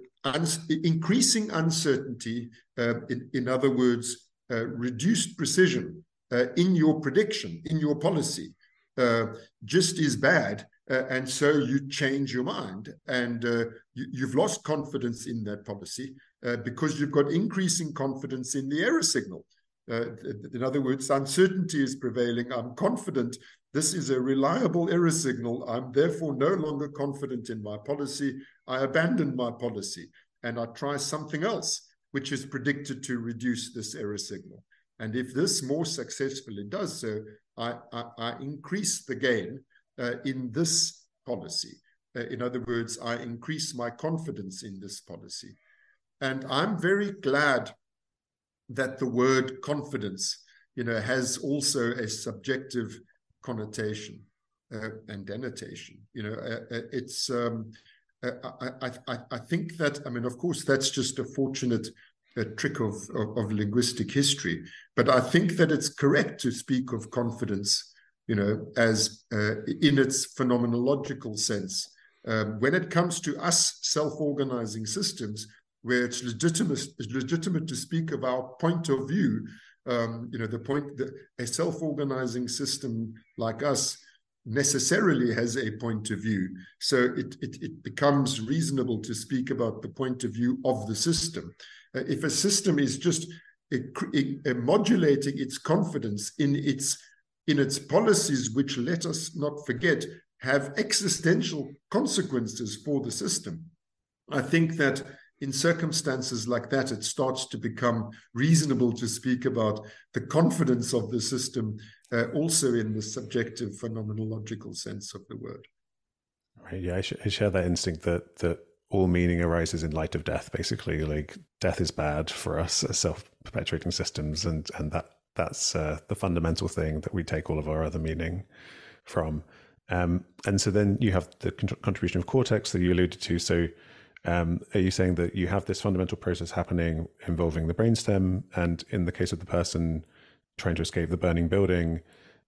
increasing uncertainty, in other words, reduced precision in your prediction, in your policy, just is bad. And so you change your mind, and you've lost confidence in that policy because you've got increasing confidence in the error signal. In other words, uncertainty is prevailing. I'm confident this is a reliable error signal. I'm therefore no longer confident in my policy. I abandon my policy and I try something else, which is predicted to reduce this error signal. And if this more successfully does so, I increase the gain in this policy. In other words, I increase my confidence in this policy. And I'm very glad that the word confidence, has also a subjective connotation and denotation. It's I think that, of course, that's just a fortunate trick of linguistic history, but I think that it's correct to speak of confidence, as in its phenomenological sense. When it comes to us self-organizing systems, where it's legitimate to speak of our point of view, the point that a self-organizing system like us necessarily has a point of view. So it becomes reasonable to speak about the point of view of the system. If a system is just modulating its confidence in its policies, which, let us not forget, have existential consequences for the system, I think that in circumstances like that, it starts to become reasonable to speak about the confidence of the system, also in the subjective phenomenological sense of the word. Right. Yeah, I share that instinct that all meaning arises in light of death. Basically, like death is bad for us as self-perpetuating systems, and that's the fundamental thing that we take all of our other meaning from. And so then you have the contribution of cortex that you alluded to. So are you saying that you have this fundamental process happening involving the brainstem, and in the case of the person trying to escape the burning building,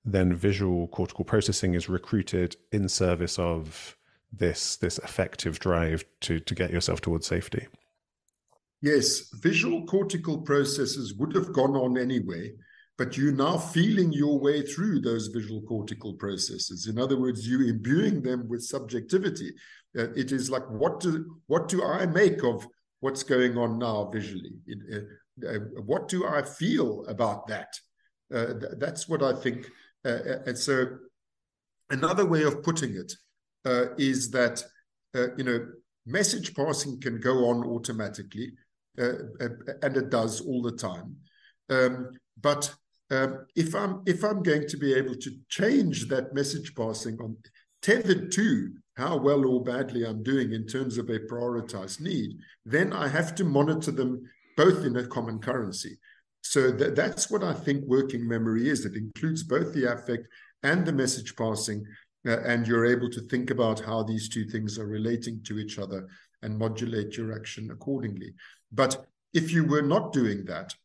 then visual cortical processing is recruited in service of this effective drive to get yourself towards safety? Yes, visual cortical processes would have gone on anyway, but you're now feeling your way through those visual cortical processes. In other words, you're imbuing them with subjectivity. It is like, what do I make of what's going on now visually? What do I feel about that? That's what I think. And so another way of putting it is that, message passing can go on automatically, and it does all the time. But if I'm going to be able to change that message passing on, tethered to how well or badly I'm doing in terms of a prioritized need, then I have to monitor them both in a common currency. So that's what I think working memory is. It includes both the affect and the message passing, and you're able to think about how these two things are relating to each other and modulate your action accordingly. But if you were not doing that,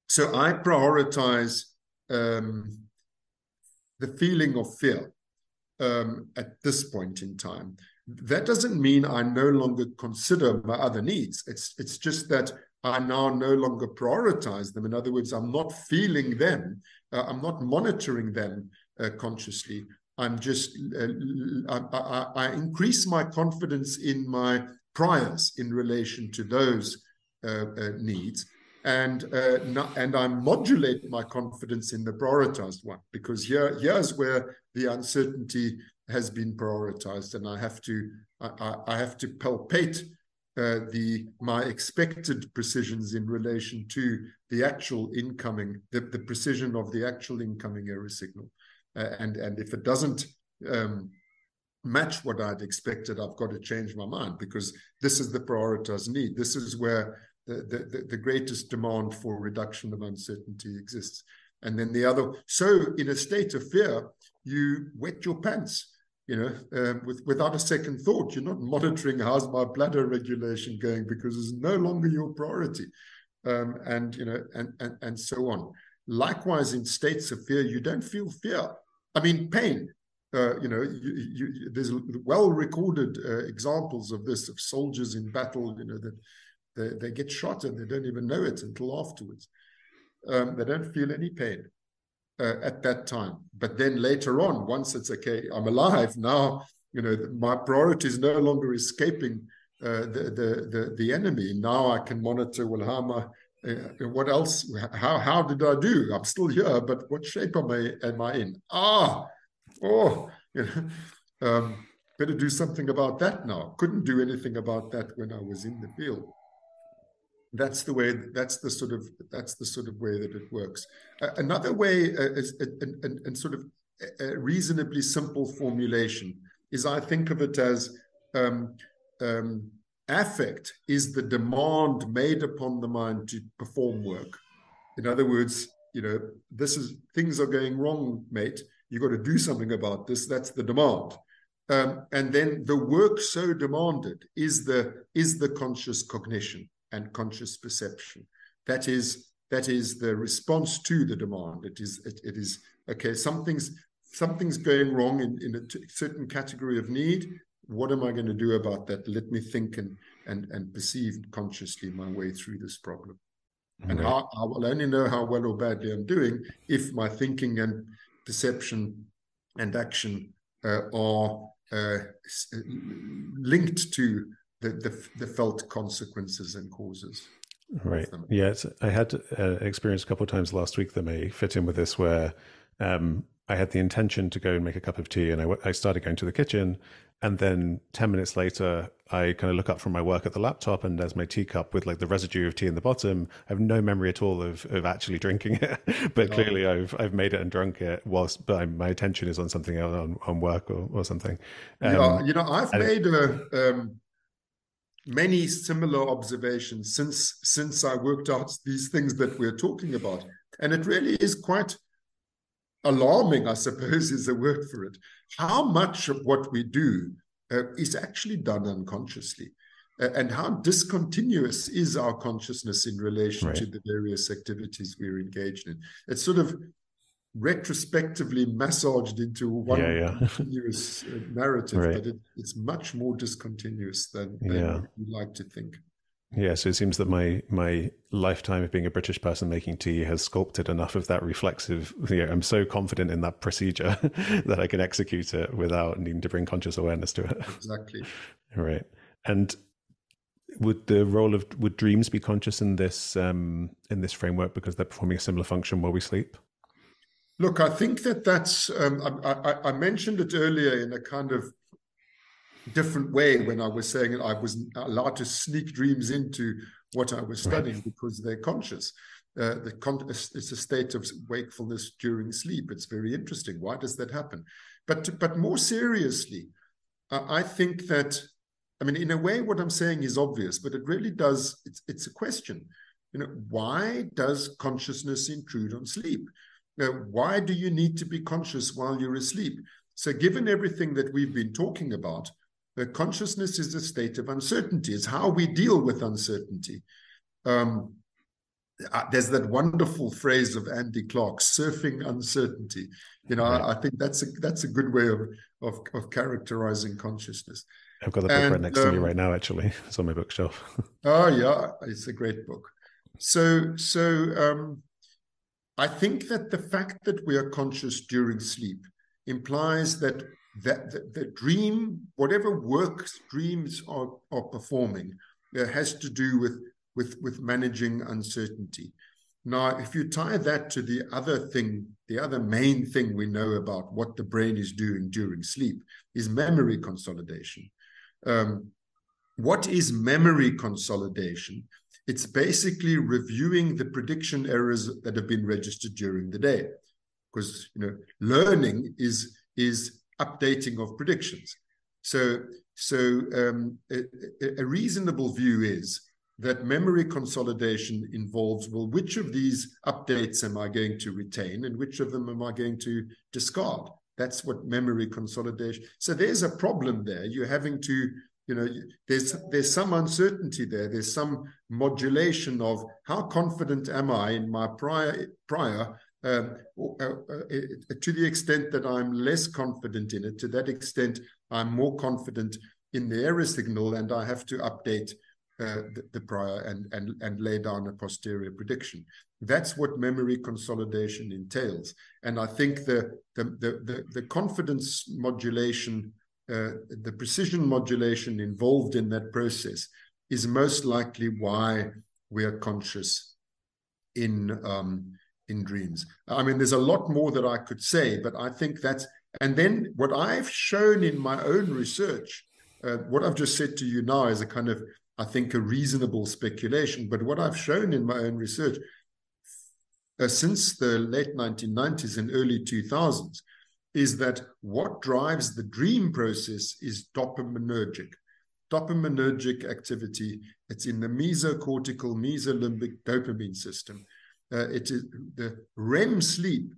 so I prioritize the feeling of fear at this point in time. That doesn't mean I no longer consider my other needs. It's just that I now no longer prioritize them. In other words, I'm not feeling them. I'm not monitoring them consciously. I'm just, I increase my confidence in my priors in relation to those needs. And I modulate my confidence in the prioritized one, because here's where the uncertainty has been prioritized, and I have to palpate my expected precisions in relation to the actual incoming, the precision of the actual incoming error signal, and if it doesn't match what I'd expected, I've got to change my mind, because this is the prioritized need. This is where the greatest demand for reduction of uncertainty exists. And then the other, so in a state of fear, you wet your pants, without a second thought. You're not monitoring how's my bladder regulation going, because it's no longer your priority, and so on. Likewise, in states of fear, you don't feel fear. I mean, pain. There's well-recorded examples of this, of soldiers in battle, that they get shot and they don't even know it until afterwards. They don't feel any pain at that time. But then later on, once it's okay, I'm alive now, my priority is no longer escaping the enemy. Now I can monitor, well, how am I, what else, how did I do? I'm still here, but what shape am I in? Better do something about that now. Couldn't do anything about that when I was in the field. That's the way. That's the sort of way that it works. Another way is and sort of a reasonably simple formulation is, I think of it as affect is the demand made upon the mind to perform work. In other words, things are going wrong, mate. You got to do something about this. That's the demand. And then the work so demanded is the conscious cognition and conscious perception. That is the response to the demand. It is okay. Something's going wrong in a certain category of need. What am I going to do about that? Let me think and perceive consciously my way through this problem. And I will only know how well or badly I'm doing if my thinking and perception and action are linked to the felt consequences and causes. Right. Yeah, I had experience a couple of times last week that may fit in with this, where I had the intention to go and make a cup of tea, and I started going to the kitchen, and then 10 minutes later, I kind of look up from my work at the laptop, and there's my teacup with like the residue of tea in the bottom. I have no memory at all of actually drinking it, but clearly I've made it and drunk it but my attention is on something else, on work or something. I've made many similar observations since I worked out these things that we're talking about. And it really is quite alarming, I suppose, is the word for it. How much of what we do is actually done unconsciously, and how discontinuous is our consciousness in relation to the various activities we're engaged in. It's sort of retrospectively massaged into one continuous narrative, but it's much more discontinuous than we like to think. Yeah, so it seems that my lifetime of being a British person making tea has sculpted enough of that reflexive. I'm so confident in that procedure that I can execute it without needing to bring conscious awareness to it. Exactly. Right. And would dreams be conscious in this framework because they're performing a similar function while we sleep? Look, I think that's. I mentioned it earlier in a kind of different way when I was saying I was allowed to sneak dreams into what I was studying because they're conscious. It's a state of wakefulness during sleep. It's very interesting. Why does that happen? But more seriously, I think that, I mean, in a way, what I'm saying is obvious, but it really does. It's a question. Why does consciousness intrude on sleep? Why do you need to be conscious while you're asleep? So given everything that we've been talking about, consciousness is a state of uncertainty. It's how we deal with uncertainty. There's that wonderful phrase of Andy Clark, surfing uncertainty. I think that's a good way of characterizing consciousness. I've got the book right next to me right now, actually. It's on my bookshelf. Oh, yeah, it's a great book. So I think that the fact that we are conscious during sleep implies that the dream, whatever work dreams are performing, has to do with managing uncertainty. Now, if you tie that to the other main thing we know about what the brain is doing during sleep is memory consolidation. What is memory consolidation? It's basically reviewing the prediction errors that have been registered during the day, because learning is updating of predictions. So a reasonable view is that memory consolidation involves, well, which of these updates am I going to retain and which of them am I going to discard? That's what memory consolidation. So there's a problem there. You're having to, there's some uncertainty there. There's some modulation of how confident am I in my prior to the extent that I'm less confident in it, to that extent, I'm more confident in the error signal, and I have to update the prior and lay down a posterior prediction. That's what memory consolidation entails. And I think the confidence modulation, the precision modulation involved in that process is most likely why we are conscious in dreams. I mean, there's a lot more that I could say, but I think that's, and then what I've shown in my own research, what I've just said to you now is a kind of, I think, a reasonable speculation, but what I've shown in my own research since the late 1990s and early 2000s is that what drives the dream process is dopaminergic activity. It's in the mesocortical, mesolimbic dopamine system. It is the REM sleep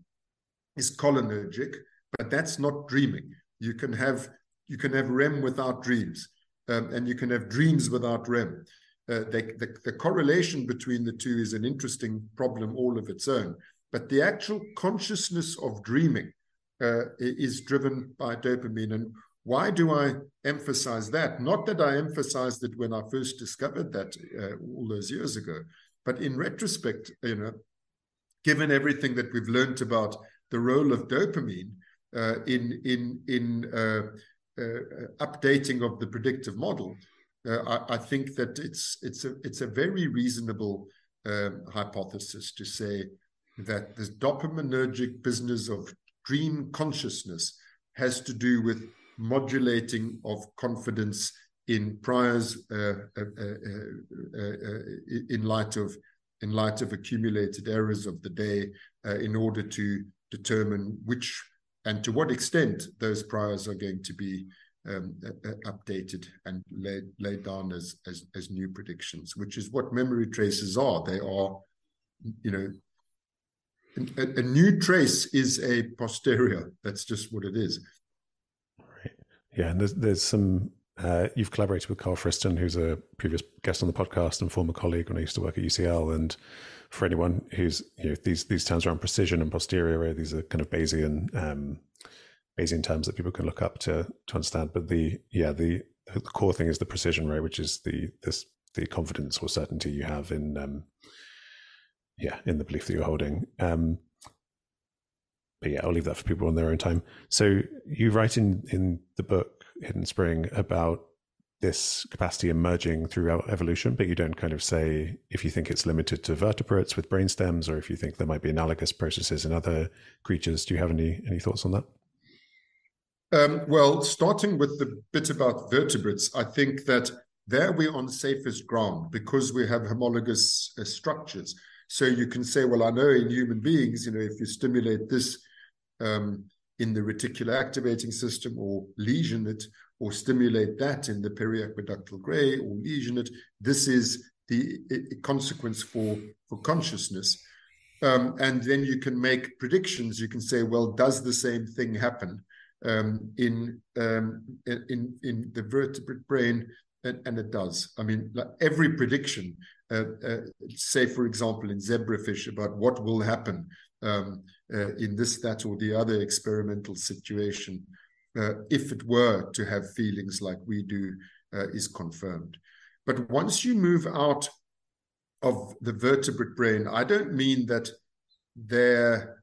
is cholinergic, but that's not dreaming. You can have REM without dreams, and you can have dreams without REM. The correlation between the two is an interesting problem all of its own. But the actual consciousness of dreaming is driven by dopamine. And why do I emphasize that? Not that I emphasized it when I first discovered that all those years ago, but in retrospect, given everything that we've learned about the role of dopamine, updating of the predictive model, I think that it's a very reasonable hypothesis to say that this dopaminergic business of dream consciousness has to do with modulating of confidence in priors in light of accumulated errors of the day, in order to determine which and to what extent those priors are going to be updated and laid down as new predictions, which is what memory traces are. They are, a new trace is a posterior. That's just what it is. Right. Yeah, and there's some. You've collaborated with Carl Friston, who's a previous guest on the podcast and former colleague when I used to work at UCL. And for anyone who's, these terms around precision and posterior, these are kind of Bayesian terms that people can look up to understand. But the core thing is the precision, right, which is the confidence or certainty you have in the belief that you're holding. But yeah, I'll leave that for people on their own time. So you write in the book Hidden Spring about this capacity emerging throughout evolution, but you don't kind of say if you think it's limited to vertebrates with brain stems, or if you think there might be analogous processes in other creatures. Do you have any thoughts on that? Well, starting with the bit about vertebrates, I think that there we're on safest ground because we have homologous structures. So you can say, well, I know in human beings, if you stimulate this in the reticular activating system, or lesion it, or stimulate that in the periaqueductal gray, or lesion it, this is the consequence for consciousness. And then you can make predictions. You can say, well, does the same thing happen in the vertebrate brain? And it does. I mean, like every prediction, say, for example, in zebrafish about what will happen in this, that, or the other experimental situation, if it were to have feelings like we do, is confirmed. But once you move out of the vertebrate brain, I don't mean that they're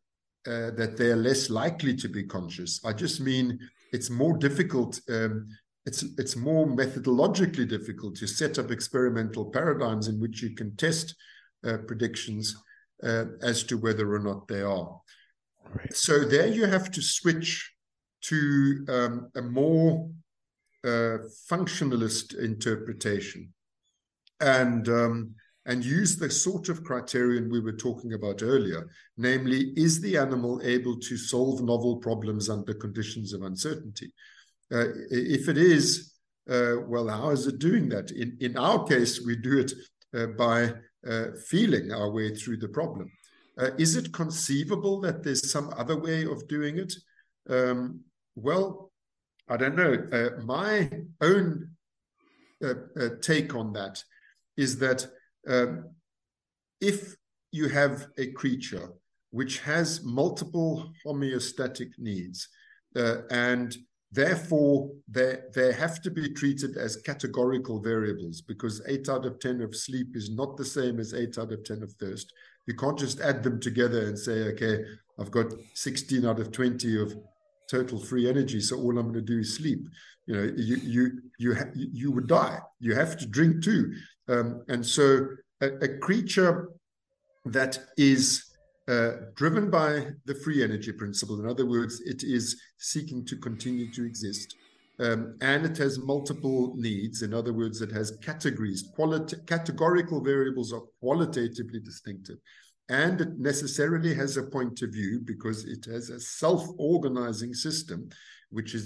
less likely to be conscious. I just mean it's more difficult. It's more methodologically difficult to set up experimental paradigms in which you can test predictions as to whether or not they are. Right. So there you have to switch to a more functionalist interpretation, and use the sort of criterion we were talking about earlier, namely, is the animal able to solve novel problems under conditions of uncertainty? If it is, well, how is it doing that? In our case, we do it by feeling our way through the problem. Is it conceivable that there's some other way of doing it? Well, I don't know. My own take on that is that if you have a creature which has multiple homeostatic needs, and therefore they have to be treated as categorical variables, because 8 out of 10 of sleep is not the same as 8 out of 10 of thirst. You can't just add them together and say, okay, I've got 16 out of 20 of total free energy, so all I'm going to do is sleep. You would die. You have to drink too. And so a creature that is driven by the free energy principle, in other words, it is seeking to continue to exist, and it has multiple needs. In other words, it has categories. Categorical variables are qualitatively distinctive, and it necessarily has a point of view because it has a self-organizing system which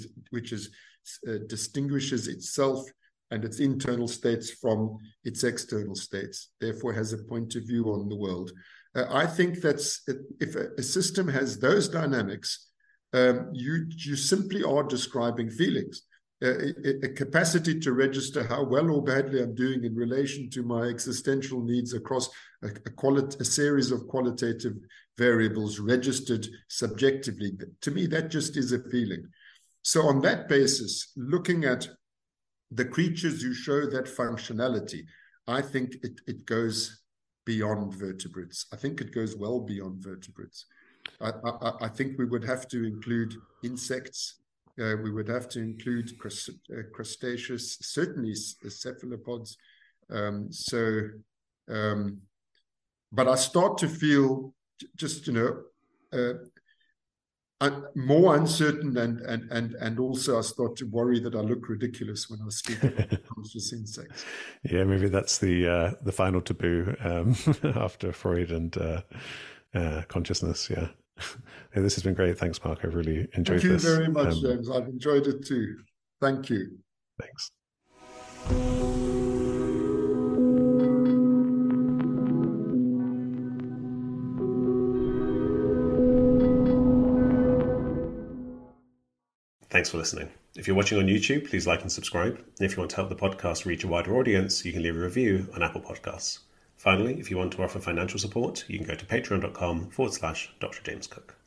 distinguishes itself and its internal states from its external states, therefore has a point of view on the world. I think that's, if a system has those dynamics, you simply are describing feelings. A capacity to register how well or badly I'm doing in relation to my existential needs across a series of qualitative variables registered subjectively. To me, that just is a feeling. So on that basis, looking at the creatures who show that functionality, I think it goes beyond vertebrates. I think it goes well beyond vertebrates. I think we would have to include insects. We would have to include crustaceous, certainly cephalopods. But I start to feel just, more uncertain, and also I start to worry that I look ridiculous when I speak about conscious insects. Yeah, maybe that's the final taboo after Freud and consciousness. Yeah. Hey, this has been great. Thanks, Mark. I've really enjoyed this. Thank you very much, James. I've enjoyed it too. Thank you. Thanks. Thanks for listening. If you're watching on YouTube, please like and subscribe. And if you want to help the podcast reach a wider audience, you can leave a review on Apple Podcasts. Finally, if you want to offer financial support, you can go to patreon.com/Dr. James Cook.